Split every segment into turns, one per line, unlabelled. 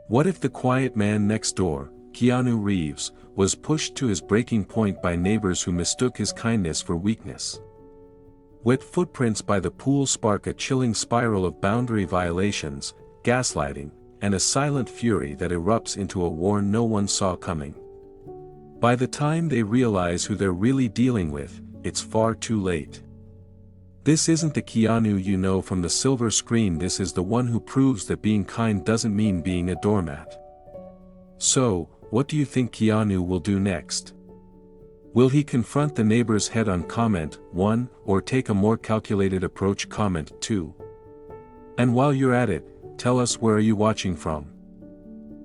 What if the quiet man next door, Keanu Reeves, was pushed to his breaking point by neighbors who mistook his kindness for weakness? Wet footprints by the pool spark a chilling spiral of boundary violations, gaslighting, and a silent fury that erupts into a war no one saw coming. By the time they realize who they're really dealing with, it's far too late. This isn't the Keanu you know from the silver screen. This is the one who proves that being kind doesn't mean being a doormat. So, what do you think Keanu will do next? Will he confront the neighbors head-on, comment 1, or take a more calculated approach, comment 2? And while you're at it, tell us, where are you watching from?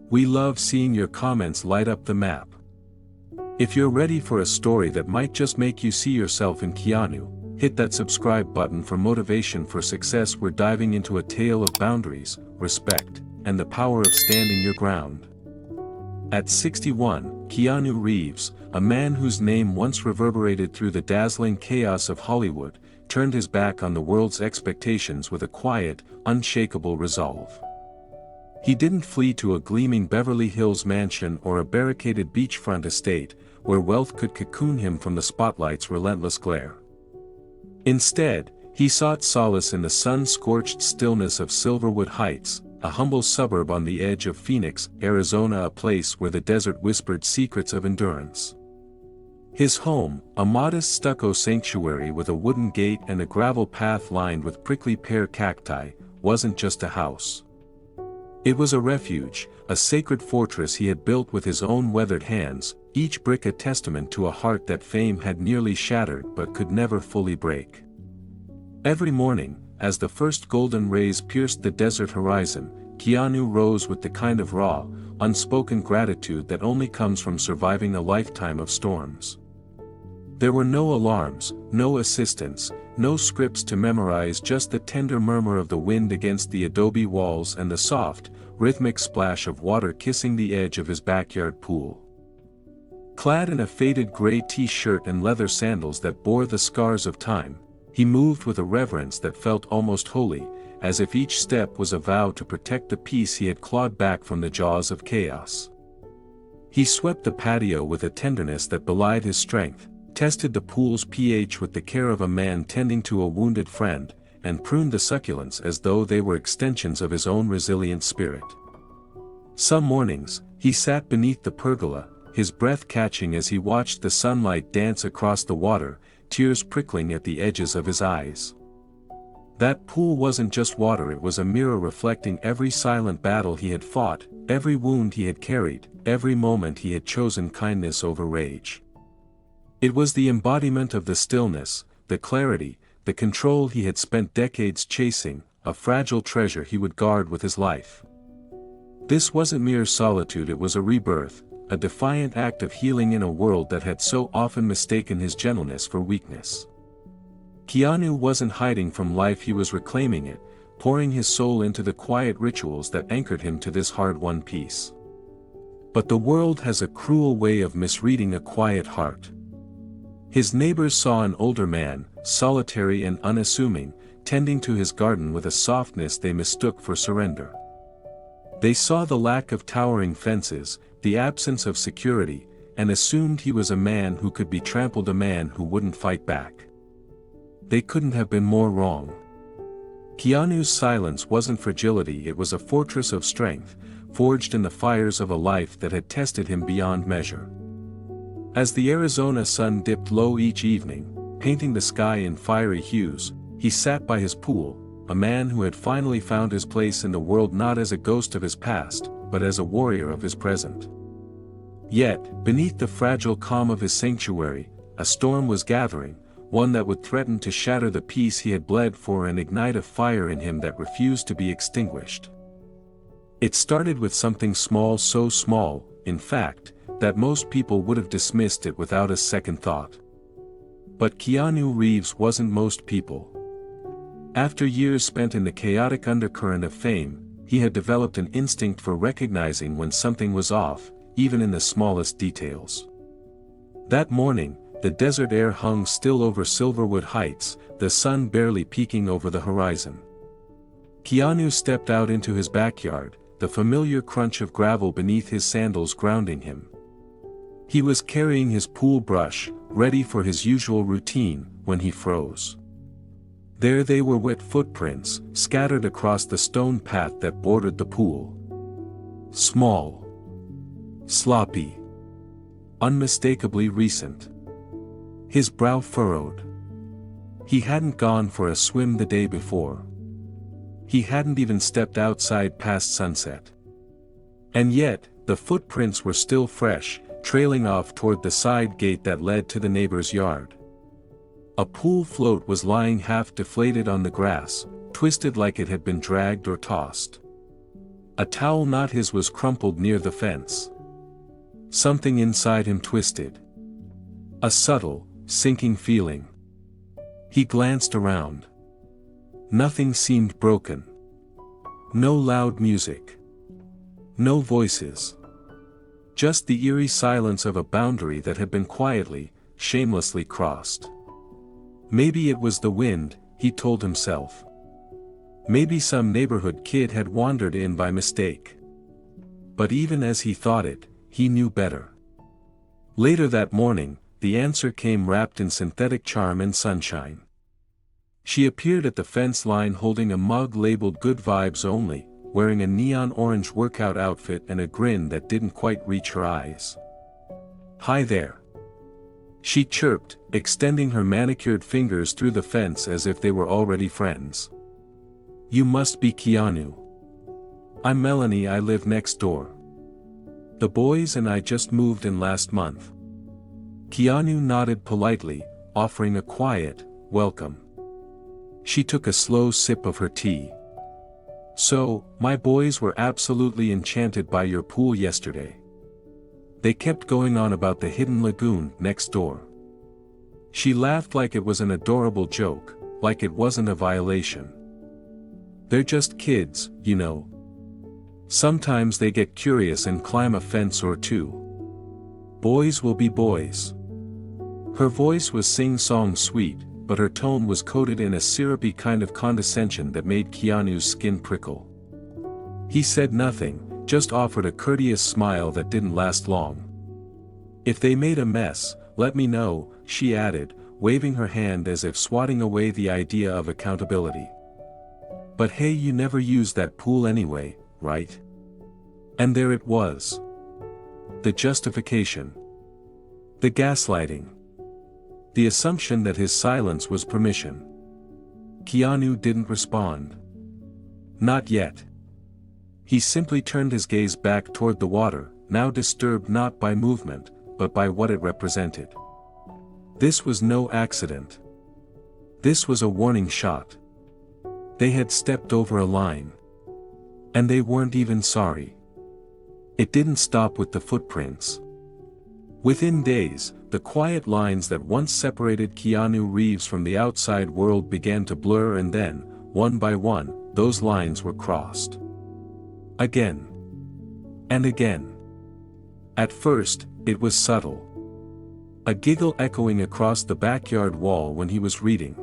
We love seeing your comments light up the map. If you're ready for a story that might just make you see yourself in Keanu, hit that subscribe button for motivation for success. We're diving into a tale of boundaries, respect, and the power of standing your ground. At 61, Keanu Reeves, a man whose name once reverberated through the dazzling chaos of Hollywood, turned his back on the world's expectations with a quiet, unshakable resolve. He didn't flee to a gleaming Beverly Hills mansion or a barricaded beachfront estate, where wealth could cocoon him from the spotlight's relentless glare. Instead, he sought solace in the sun-scorched stillness of Silverwood Heights, a humble suburb on the edge of Phoenix, Arizona, a place where the desert whispered secrets of endurance. His home, a modest stucco sanctuary with a wooden gate and a gravel path lined with prickly pear cacti, wasn't just a house. It was a refuge, a sacred fortress he had built with his own weathered hands, each brick a testament to a heart that fame had nearly shattered but could never fully break. Every morning, as the first golden rays pierced the desert horizon, Keanu rose with the kind of raw, unspoken gratitude that only comes from surviving a lifetime of storms. There were no alarms, no assistants, no scripts to memorize, just the tender murmur of the wind against the adobe walls and the soft, rhythmic splash of water kissing the edge of his backyard pool. Clad in a faded gray t-shirt and leather sandals that bore the scars of time, he moved with a reverence that felt almost holy, as if each step was a vow to protect the peace he had clawed back from the jaws of chaos. He swept the patio with a tenderness that belied his strength, tested the pool's pH with the care of a man tending to a wounded friend, and pruned the succulents as though they were extensions of his own resilient spirit. Some mornings, he sat beneath the pergola, his breath catching as he watched the sunlight dance across the water, tears prickling at the edges of his eyes. That pool wasn't just water, it was a mirror reflecting every silent battle he had fought, every wound he had carried, every moment he had chosen kindness over rage. It was the embodiment of the stillness, the clarity, the control he had spent decades chasing, a fragile treasure he would guard with his life. This wasn't mere solitude, it was a rebirth, a defiant act of healing in a world that had so often mistaken his gentleness for weakness. Keanu wasn't hiding from life, he was reclaiming it, pouring his soul into the quiet rituals that anchored him to this hard-won peace. But the world has a cruel way of misreading a quiet heart. His neighbors saw an older man, solitary and unassuming, tending to his garden with a softness they mistook for surrender. They saw the lack of towering fences, the absence of security, and assumed he was a man who could be trampled, a man who wouldn't fight back. They couldn't have been more wrong. Keanu's silence wasn't fragility, it was a fortress of strength, forged in the fires of a life that had tested him beyond measure. As the Arizona sun dipped low each evening, painting the sky in fiery hues, he sat by his pool, a man who had finally found his place in the world, not as a ghost of his past, but as a warrior of his present. Yet, beneath the fragile calm of his sanctuary, a storm was gathering, one that would threaten to shatter the peace he had bled for and ignite a fire in him that refused to be extinguished. It started with something small, so small, in fact, that most people would have dismissed it without a second thought. But Keanu Reeves wasn't most people. After years spent in the chaotic undercurrent of fame, he had developed an instinct for recognizing when something was off, even in the smallest details. That morning, the desert air hung still over Silverwood Heights, the sun barely peeking over the horizon. Keanu stepped out into his backyard, the familiar crunch of gravel beneath his sandals grounding him. He was carrying his pool brush, ready for his usual routine, when he froze. There they were, wet footprints, scattered across the stone path that bordered the pool. Small. Sloppy. Unmistakably recent. His brow furrowed. He hadn't gone for a swim the day before. He hadn't even stepped outside past sunset. And yet, the footprints were still fresh, trailing off toward the side gate that led to the neighbor's yard. A pool float was lying half deflated on the grass, twisted like it had been dragged or tossed. A towel not his was crumpled near the fence. Something inside him twisted. A subtle, sinking feeling. He glanced around. Nothing seemed broken. No loud music. No voices. Just the eerie silence of a boundary that had been quietly, shamelessly crossed. Maybe it was the wind, he told himself. Maybe some neighborhood kid had wandered in by mistake. But even as he thought it, he knew better. Later that morning, the answer came wrapped in synthetic charm and sunshine. She appeared at the fence line holding a mug labeled "Good Vibes Only," wearing a neon orange workout outfit and a grin that didn't quite reach her eyes. "Hi there," she chirped, extending her manicured fingers through the fence as if they were already friends. "You must be Keanu." "I'm Melanie, I live next door. The boys and I just moved in last month." Keanu nodded politely, offering a quiet, welcome. She took a slow sip of her tea. "So, my boys were absolutely enchanted by your pool yesterday. They kept going on about the hidden lagoon next door." She laughed like it was an adorable joke, like it wasn't a violation. "They're just kids, you know. Sometimes they get curious and climb a fence or two. Boys will be boys." Her voice was sing-song sweet, but her tone was coated in a syrupy kind of condescension that made Keanu's skin prickle. He said nothing, just offered a courteous smile that didn't last long. "If they made a mess, let me know," she added, waving her hand as if swatting away the idea of accountability. "But hey, you never used that pool anyway, right?" And there it was. The justification. The gaslighting. The assumption that his silence was permission. Keanu didn't respond. Not yet. He simply turned his gaze back toward the water, now disturbed not by movement, but by what it represented. This was no accident. This was a warning shot. They had stepped over a line. And they weren't even sorry. It didn't stop with the footprints. Within days, the quiet lines that once separated Keanu Reeves from the outside world began to blur, and then, one by one, those lines were crossed. Again. And again. At first, it was subtle. A giggle echoing across the backyard wall when he was reading.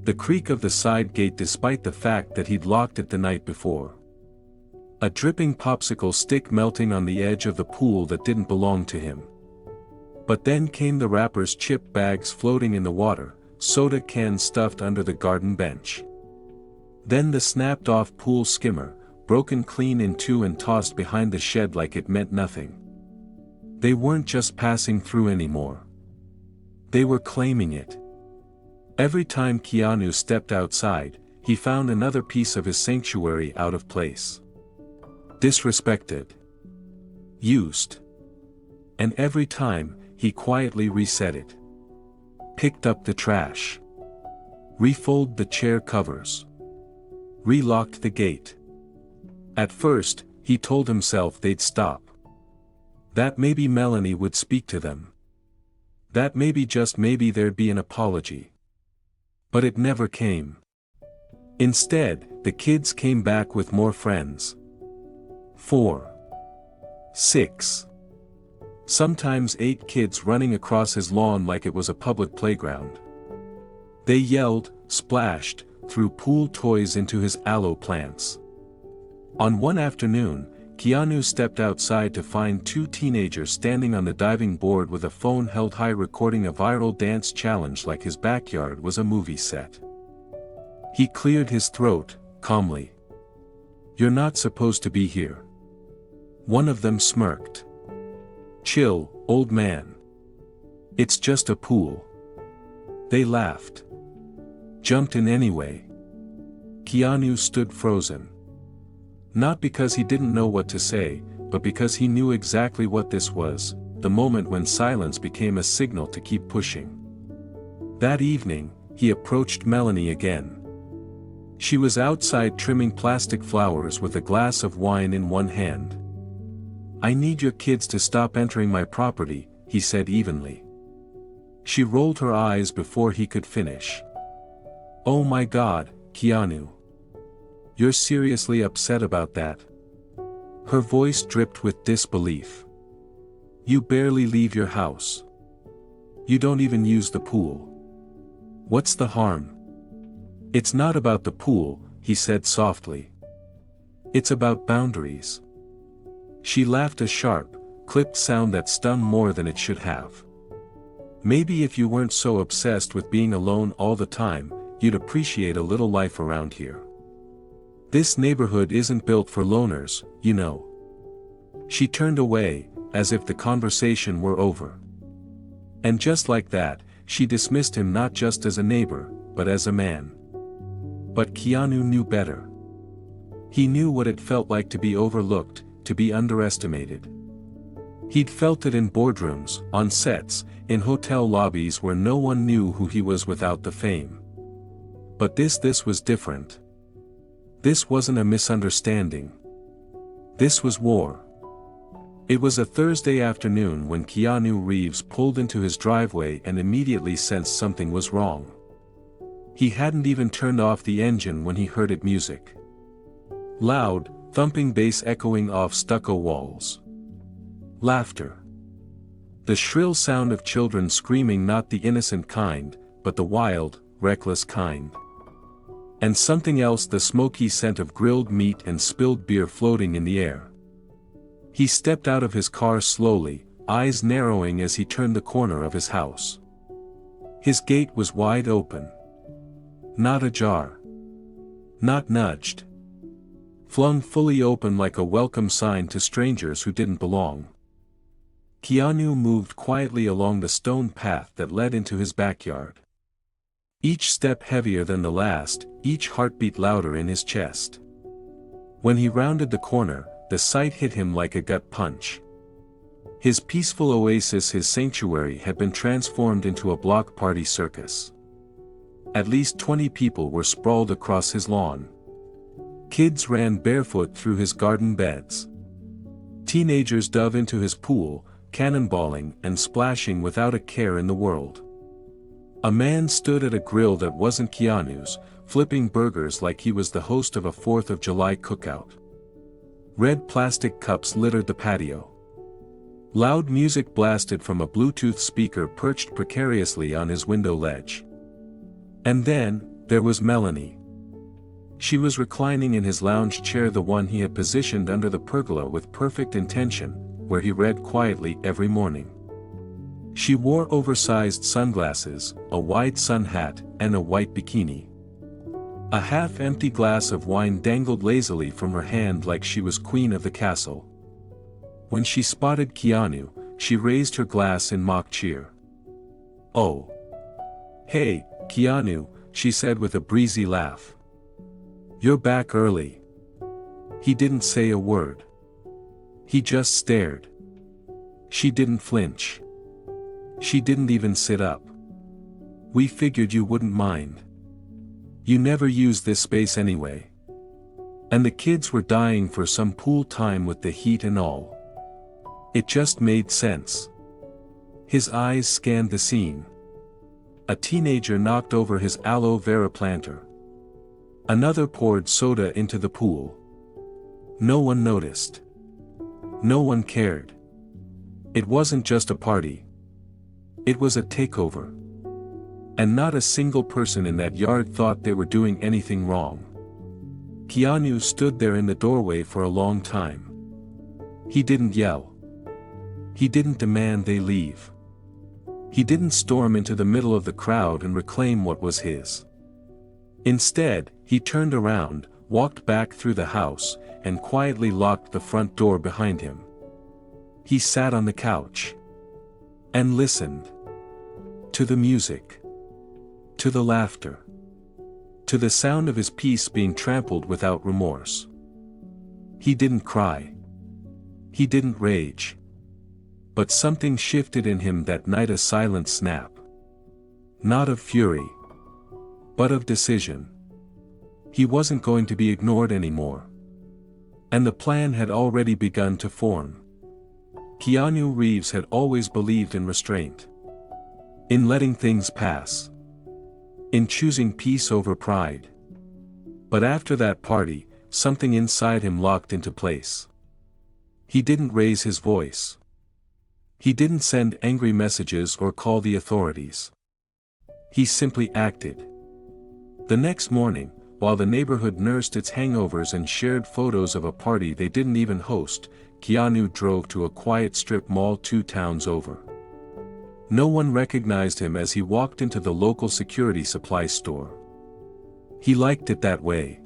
The creak of the side gate despite the fact that he'd locked it the night before. A dripping popsicle stick melting on the edge of the pool that didn't belong to him. But then came the rapper's chip bags floating in the water, soda cans stuffed under the garden bench. Then the snapped-off pool skimmer, broken clean in two and tossed behind the shed like it meant nothing. They weren't just passing through anymore. They were claiming it. Every time Keanu stepped outside, he found another piece of his sanctuary out of place. Disrespected. Used. And every time, he quietly reset it. Picked up the trash. Refolded the chair covers. Relocked the gate. At first, he told himself they'd stop. That maybe Melanie would speak to them. That maybe, just maybe, there'd be an apology. But it never came. Instead, the kids came back with more friends. 4. 6. Sometimes 8 kids running across his lawn like it was a public playground. They yelled, splashed, threw pool toys into his aloe plants. On one afternoon, Keanu stepped outside to find two teenagers standing on the diving board with a phone held high recording a viral dance challenge like his backyard was a movie set. He cleared his throat, calmly. "You're not supposed to be here." One of them smirked. "Chill, old man. It's just a pool." They laughed. "Jumped in anyway." Keanu stood frozen. Not because he didn't know what to say, but because he knew exactly what this was, the moment when silence became a signal to keep pushing. That evening, he approached Melanie again. She was outside trimming plastic flowers with a glass of wine in one hand. "I need your kids to stop entering my property," he said evenly. She rolled her eyes before he could finish. "Oh my God, Keanu. You're seriously upset about that?" Her voice dripped with disbelief. "You barely leave your house. You don't even use the pool. What's the harm?" "It's not about the pool," he said softly. "It's about boundaries." She laughed, a sharp, clipped sound that stung more than it should have. "Maybe if you weren't so obsessed with being alone all the time, you'd appreciate a little life around here. This neighborhood isn't built for loners, you know." She turned away, as if the conversation were over. And just like that, she dismissed him not just as a neighbor, but as a man. But Keanu knew better. He knew what it felt like to be overlooked, to be underestimated. He'd felt it in boardrooms, on sets, in hotel lobbies where no one knew who he was without the fame. But this was different. This wasn't a misunderstanding. This was war. It was a Thursday afternoon when Keanu Reeves pulled into his driveway and immediately sensed something was wrong. He hadn't even turned off the engine when he heard it: music. Loud, thumping bass echoing off stucco walls. Laughter. The shrill sound of children screaming, not the innocent kind, but the wild, reckless kind. And something else: the smoky scent of grilled meat and spilled beer floating in the air. He stepped out of his car slowly, eyes narrowing as he turned the corner of his house. His gate was wide open. Not ajar. Not nudged. Flung fully open like a welcome sign to strangers who didn't belong. Keanu moved quietly along the stone path that led into his backyard. Each step heavier than the last, each heartbeat louder in his chest. When he rounded the corner, the sight hit him like a gut punch. His peaceful oasis, his sanctuary, had been transformed into a block party circus. At least 20 people were sprawled across his lawn. Kids ran barefoot through his garden beds. Teenagers dove into his pool, cannonballing and splashing without a care in the world. A man stood at a grill that wasn't Keanu's, flipping burgers like he was the host of a 4th of July cookout. Red plastic cups littered the patio. Loud music blasted from a Bluetooth speaker perched precariously on his window ledge. And then, there was Melanie. She was reclining in his lounge chair, the one he had positioned under the pergola with perfect intention, where he read quietly every morning. She wore oversized sunglasses, a wide sun hat, and a white bikini. A half-empty glass of wine dangled lazily from her hand like she was queen of the castle. When she spotted Keanu, she raised her glass in mock cheer. "Oh. Hey, Keanu," she said with a breezy laugh. "You're back early." He didn't say a word. He just stared. She didn't flinch. She didn't even sit up. "We figured you wouldn't mind. You never use this space anyway. And the kids were dying for some pool time with the heat and all. It just made sense." His eyes scanned the scene. A teenager knocked over his aloe vera planter. Another poured soda into the pool. No one noticed. No one cared. It wasn't just a party. It was a takeover. And not a single person in that yard thought they were doing anything wrong. Keanu stood there in the doorway for a long time. He didn't yell. He didn't demand they leave. He didn't storm into the middle of the crowd and reclaim what was his. Instead, he turned around, walked back through the house, and quietly locked the front door behind him. He sat on the couch and listened to the music, to the laughter, to the sound of his peace being trampled without remorse. He didn't cry. He didn't rage. But something shifted in him that night, a silent snap. Not of fury, but of decision. He wasn't going to be ignored anymore. And the plan had already begun to form. Keanu Reeves had always believed in restraint. In letting things pass. In choosing peace over pride. But after that party, something inside him locked into place. He didn't raise his voice. He didn't send angry messages or call the authorities. He simply acted. The next morning, while the neighborhood nursed its hangovers and shared photos of a party they didn't even host, Keanu drove to a quiet strip mall 2 towns over. No one recognized him as he walked into the local security supply store. He liked it that way.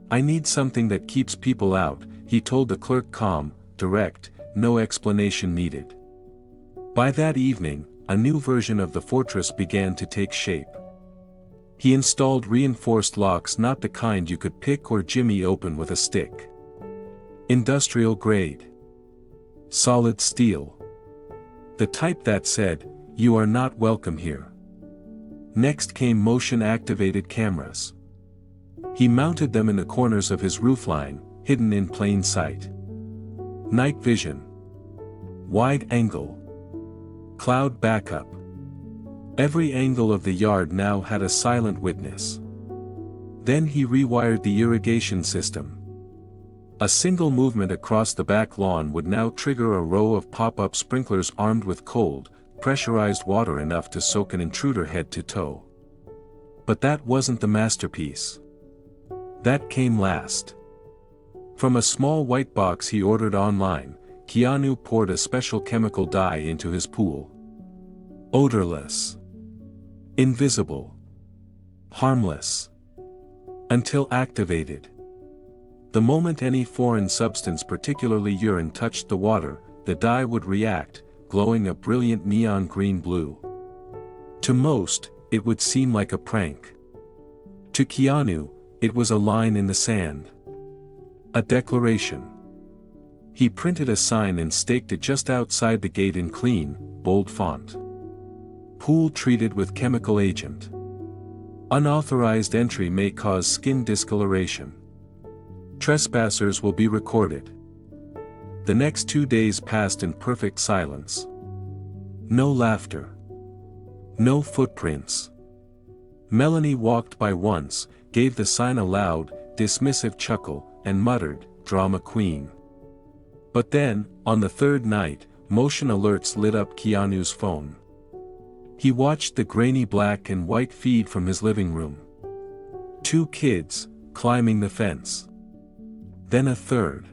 "I need something that keeps people out," he told the clerk, calm, direct, no explanation needed. By that evening, a new version of the fortress began to take shape. He installed reinforced locks, not the kind you could pick or jimmy open with a stick. Industrial grade. Solid steel. The type that said, "You are not welcome here." Next came motion-activated cameras. He mounted them in the corners of his roofline, hidden in plain sight. Night vision. Wide angle. Cloud backup. Every angle of the yard now had a silent witness. Then he rewired the irrigation system. A single movement across the back lawn would now trigger a row of pop-up sprinklers armed with cold, pressurized water enough to soak an intruder head to toe. But that wasn't the masterpiece. That came last. From a small white box he ordered online, Keanu poured a special chemical dye into his pool. Odorless. Invisible. Harmless. Until activated. The moment any foreign substance, particularly urine, touched the water, the dye would react, glowing a brilliant neon green blue. To most, it would seem like a prank. To Keanu, it was a line in the sand. A declaration. He printed a sign and staked it just outside the gate in clean, bold font. Pool treated with chemical agent. Unauthorized entry may cause skin discoloration. Trespassers will be recorded. The next 2 days passed in perfect silence. No laughter. No footprints. Melanie walked by once, gave the sign a loud, dismissive chuckle, and muttered, "Drama queen." But then, on the 3rd night, motion alerts lit up Keanu's phone. He watched the grainy black and white feed from his living room. 2 kids, climbing the fence. Then a 3rd.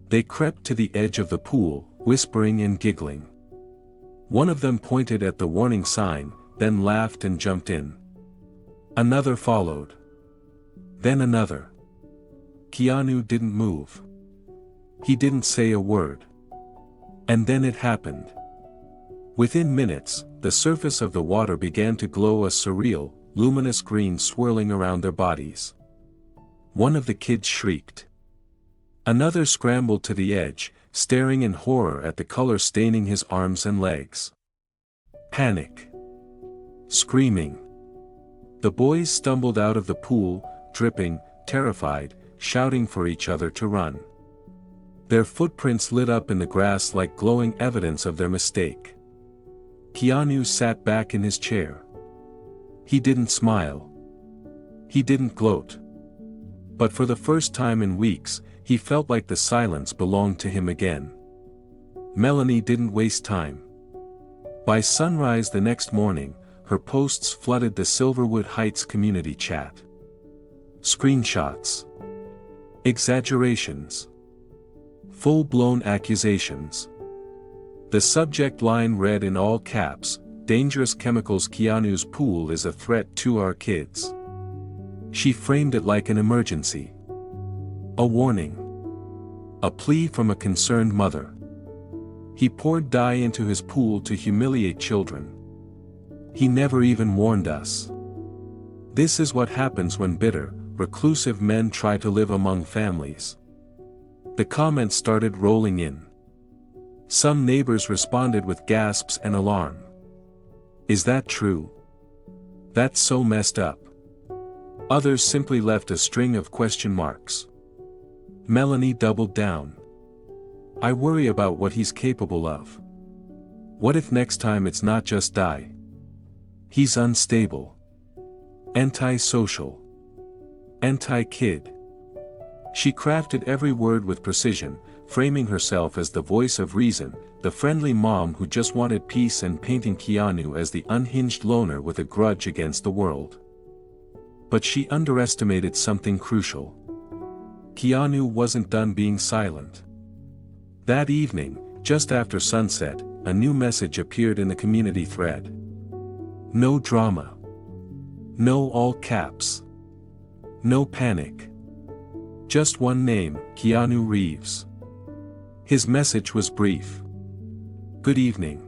They crept to the edge of the pool, whispering and giggling. One of them pointed at the warning sign, then laughed and jumped in. Another followed. Then another. Keanu didn't move. He didn't say a word. And then it happened. Within minutes, the surface of the water began to glow a surreal, luminous green, swirling around their bodies. One of the kids shrieked. Another scrambled to the edge, staring in horror at the color staining his arms and legs. Panic. Screaming. The boys stumbled out of the pool, dripping, terrified, shouting for each other to run. Their footprints lit up in the grass like glowing evidence of their mistake. Keanu sat back in his chair. He didn't smile. He didn't gloat. But for the first time in weeks, he felt like the silence belonged to him again. Melanie didn't waste time. By sunrise the next morning, her posts flooded the Silverwood Heights community chat. Screenshots. Exaggerations. Full-blown accusations. The subject line read in all caps, "Dangerous chemicals. Keanu's pool is a threat to our kids." She framed it like an emergency. A warning. A plea from a concerned mother. He poured dye into his pool to humiliate children. He never even warned us. This is what happens when bitter, reclusive men try to live among families. The comments started rolling in. Some neighbors responded with gasps and alarm. "Is that true? That's so messed up." Others simply left a string of question marks. Melanie doubled down. "I worry about what he's capable of. What if next time it's not just dye? He's unstable. Antisocial. Anti-kid." She crafted every word with precision, framing herself as the voice of reason, the friendly mom who just wanted peace, and painting Keanu as the unhinged loner with a grudge against the world. But she underestimated something crucial. Keanu wasn't done being silent. That evening, just after sunset, a new message appeared in the community thread. No drama. No all caps. No panic. Just one name, Keanu Reeves. His message was brief. "Good evening.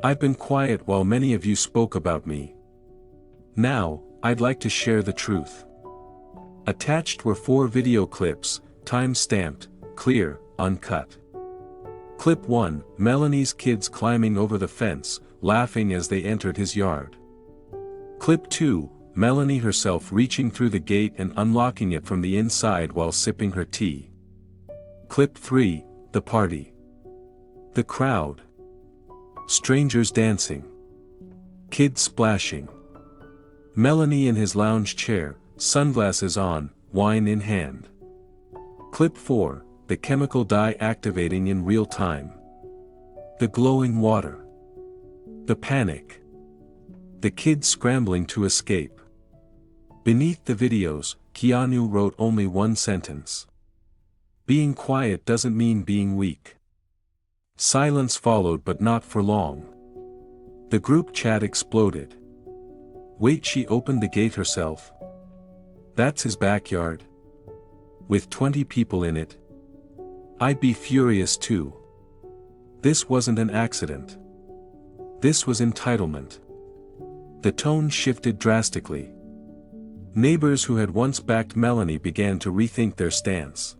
I've been quiet while many of you spoke about me. Now, I'd like to share the truth." Attached were 4 video clips, time-stamped, clear, uncut. Clip 1, Melanie's kids climbing over the fence, laughing as they entered his yard. Clip 2, Melanie herself reaching through the gate and unlocking it from the inside while sipping her tea. Clip 3, the party. The crowd. Strangers dancing. Kids splashing. Melanie in his lounge chair, sunglasses on, wine in hand. Clip 4, the chemical dye activating in real time. The glowing water. The panic. The kids scrambling to escape. Beneath the videos, Keanu wrote only one sentence. "Being quiet doesn't mean being weak." Silence followed, but not for long. The group chat exploded. "Wait, she opened the gate herself? That's his backyard? With 20 people in it? I'd be furious too. This wasn't an accident. This was entitlement." The tone shifted drastically. Neighbors who had once backed Melanie began to rethink their stance.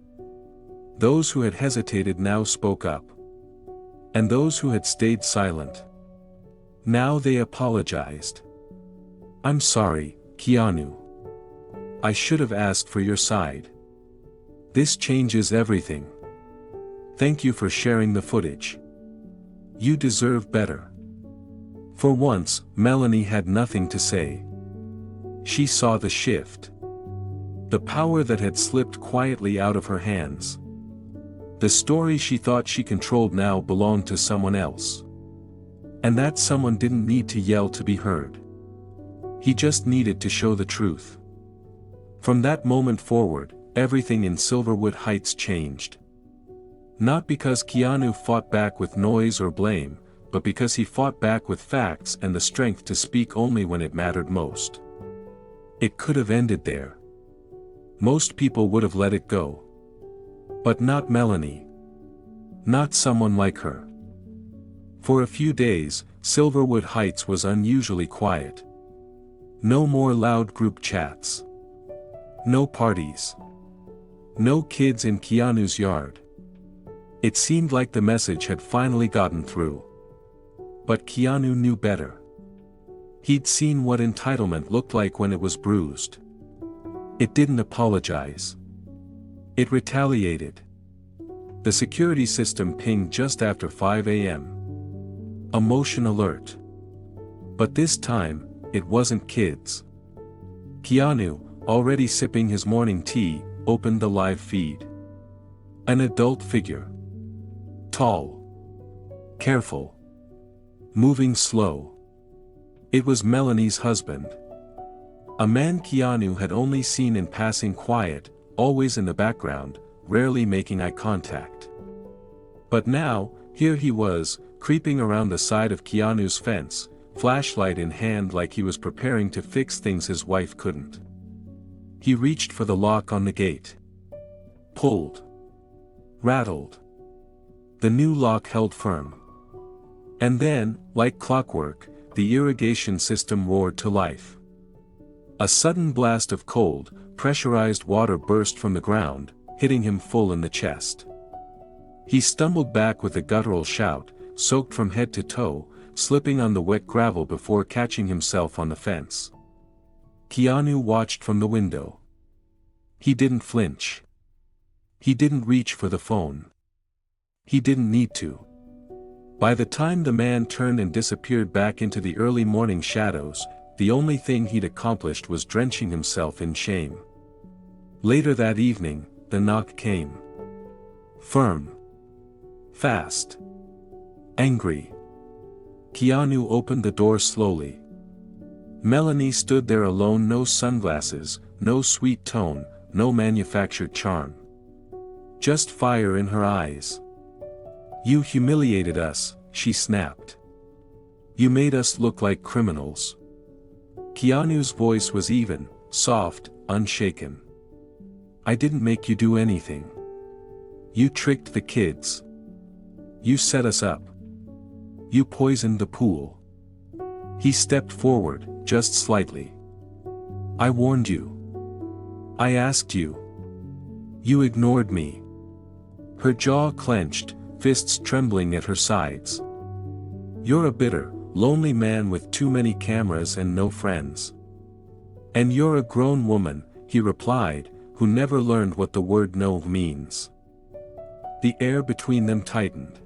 Those who had hesitated now spoke up. And those who had stayed silent. Now they apologized. "I'm sorry, Keanu. I should have asked for your side. This changes everything. Thank you for sharing the footage. You deserve better." For once, Melanie had nothing to say. She saw the shift. The power that had slipped quietly out of her hands. The story she thought she controlled now belonged to someone else. And that someone didn't need to yell to be heard. He just needed to show the truth. From that moment forward, everything in Silverwood Heights changed. Not because Keanu fought back with noise or blame, but because he fought back with facts and the strength to speak only when it mattered most. It could have ended there. Most people would have let it go. But not Melanie. Not someone like her. For a few days, Silverwood Heights was unusually quiet. No more loud group chats. No parties. No kids in Keanu's yard. It seemed like the message had finally gotten through. But Keanu knew better. He'd seen what entitlement looked like when it was bruised. It didn't apologize. It retaliated. The security system pinged just after 5 a.m. Emotion alert. But this time, it wasn't kids. Keanu, already sipping his morning tea, opened the live feed. An adult figure. Tall. Careful. Moving slow. It was Melanie's husband. A man Keanu had only seen in passing, quiet, always in the background, rarely making eye contact. But now, here he was, creeping around the side of Keanu's fence, flashlight in hand like he was preparing to fix things his wife couldn't. He reached for the lock on the gate. Pulled. Rattled. The new lock held firm. And then, like clockwork, the irrigation system roared to life. A sudden blast of cold, pressurized water burst from the ground, hitting him full in the chest. He stumbled back with a guttural shout, soaked from head to toe, slipping on the wet gravel before catching himself on the fence. Keanu watched from the window. He didn't flinch. He didn't reach for the phone. He didn't need to. By the time the man turned and disappeared back into the early morning shadows, the only thing he'd accomplished was drenching himself in shame. Later that evening, the knock came. Firm. Fast. Angry. Keanu opened the door slowly. Melanie stood there alone, no sunglasses, no sweet tone, no manufactured charm. Just fire in her eyes. "You humiliated us," she snapped. "You made us look like criminals." Keanu's voice was even, soft, unshaken. "I didn't make you do anything. You tricked the kids. You set us up. You poisoned the pool." He stepped forward, just slightly. "I warned you. I asked you. You ignored me." Her jaw clenched, fists trembling at her sides. "You're a bitter, lonely man with too many cameras and no friends. And you're a grown woman," he replied, "who never learned what the word no means." The air between them tightened.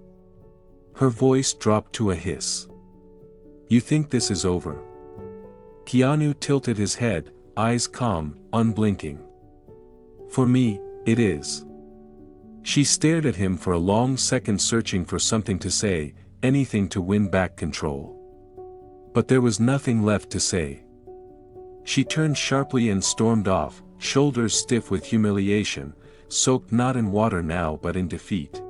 Her voice dropped to a hiss. "You think this is over?" Keanu tilted his head, eyes calm, unblinking. "For me, it is." She stared at him for a long second, searching for something to say, anything to win back control. But there was nothing left to say. She turned sharply and stormed off, shoulders stiff with humiliation, soaked not in water now but in defeat.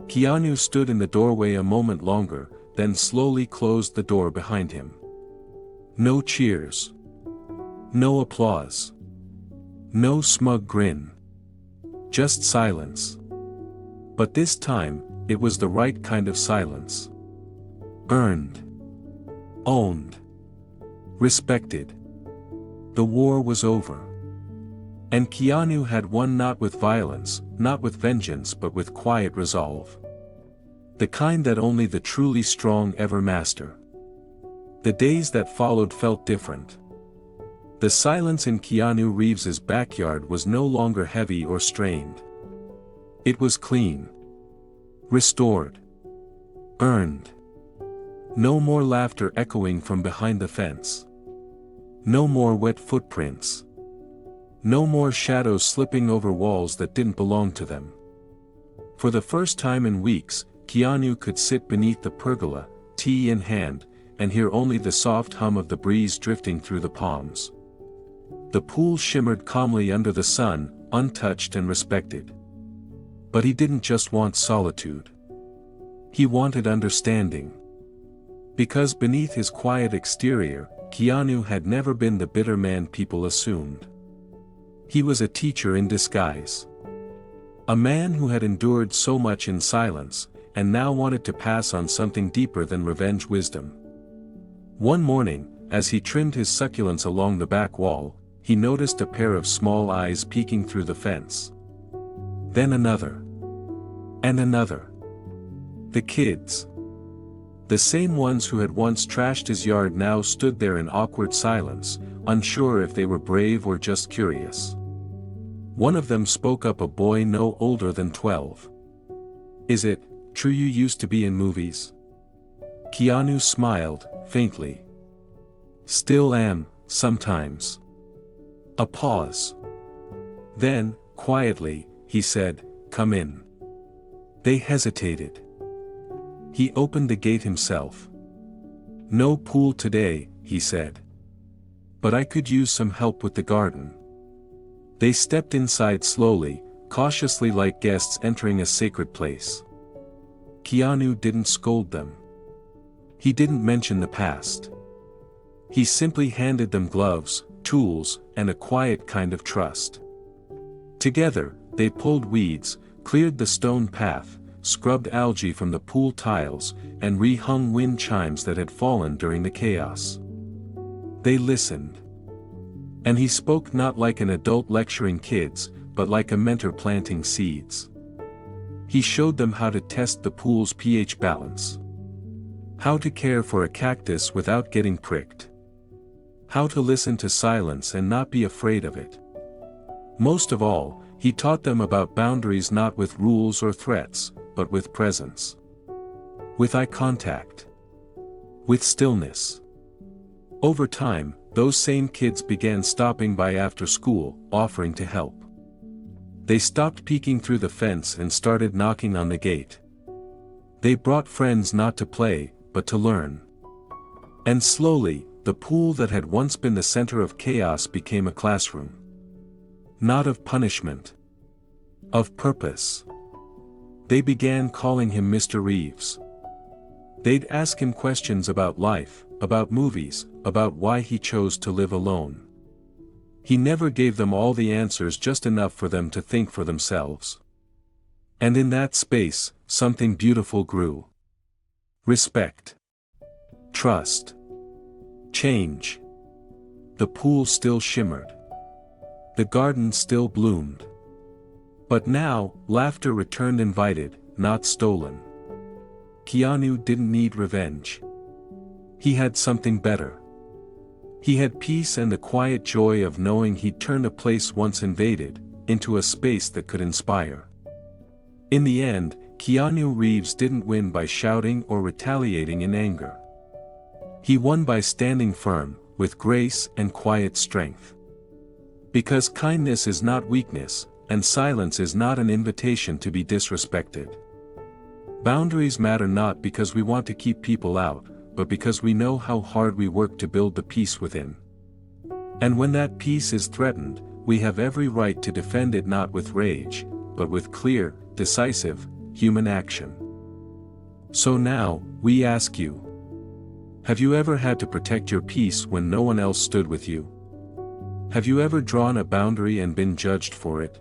Keanu stood in the doorway a moment longer, then slowly closed the door behind him. No cheers. No applause. No smug grin. Just silence. But this time, it was the right kind of silence. Earned. Owned. Respected. The war was over. And Keanu had won, not with violence, not with vengeance, but with quiet resolve. The kind that only the truly strong ever master. The days that followed felt different. The silence in Keanu Reeves's backyard was no longer heavy or strained. It was clean. Restored. Earned. No more laughter echoing from behind the fence. No more wet footprints. No more shadows slipping over walls that didn't belong to them. For the first time in weeks, Keanu could sit beneath the pergola, tea in hand, and hear only the soft hum of the breeze drifting through the palms. The pool shimmered calmly under the sun, untouched and respected. But he didn't just want solitude. He wanted understanding. Because beneath his quiet exterior, Keanu had never been the bitter man people assumed. He was a teacher in disguise. A man who had endured so much in silence, and now wanted to pass on something deeper than revenge wisdom. One morning, as he trimmed his succulents along the back wall, he noticed a pair of small eyes peeking through the fence. Then another. And another. The kids. The same ones who had once trashed his yard now stood there in awkward silence, unsure if they were brave or just curious. One of them spoke up, a boy no older than 12. "Is it true you used to be in movies?" Keanu smiled, faintly. "Still am, sometimes." A pause. Then, quietly, he said, "Come in." They hesitated. He opened the gate himself. "No pool today," he said. But I could use some help with the garden. They stepped inside slowly, cautiously like guests entering a sacred place. Keanu didn't scold them. He didn't mention the past. He simply handed them gloves, tools, and a quiet kind of trust. Together, they pulled weeds, cleared the stone path, scrubbed algae from the pool tiles, and rehung wind chimes that had fallen during the chaos. They listened. And he spoke not like an adult lecturing kids, but like a mentor planting seeds. He showed them how to test the pool's pH balance. How to care for a cactus without getting pricked. How to listen to silence and not be afraid of it. Most of all, he taught them about boundaries, not with rules or threats, but with presence. With eye contact. With stillness. Over time, those same kids began stopping by after school, offering to help. They stopped peeking through the fence and started knocking on the gate. They brought friends not to play, but to learn. And slowly, the pool that had once been the center of chaos became a classroom. Not of punishment. Of purpose. They began calling him Mr. Reeves. They'd ask him questions about life, about movies, about why he chose to live alone. He never gave them all the answers, just enough for them to think for themselves. And in that space, something beautiful grew. Respect. Trust. Change. The pool still shimmered. The garden still bloomed. But now, laughter returned invited, not stolen. Keanu didn't need revenge. He had something better. He had peace and the quiet joy of knowing he'd turned a place once invaded, into a space that could inspire. In the end, Keanu Reeves didn't win by shouting or retaliating in anger. He won by standing firm, with grace and quiet strength. Because kindness is not weakness, and silence is not an invitation to be disrespected. Boundaries matter not because we want to keep people out, but because we know how hard we work to build the peace within. And when that peace is threatened, we have every right to defend it, not with rage, but with clear, decisive, human action. So now, we ask you. Have you ever had to protect your peace when no one else stood with you? Have you ever drawn a boundary and been judged for it?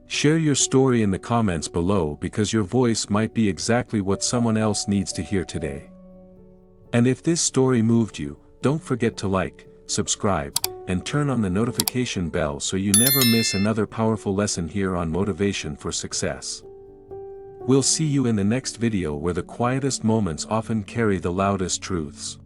Share your story in the comments below, because your voice might be exactly what someone else needs to hear today. And if this story moved you, don't forget to like, subscribe, and turn on the notification bell so you never miss another powerful lesson here on Motivation for Success. We'll see you in the next video, where the quietest moments often carry the loudest truths.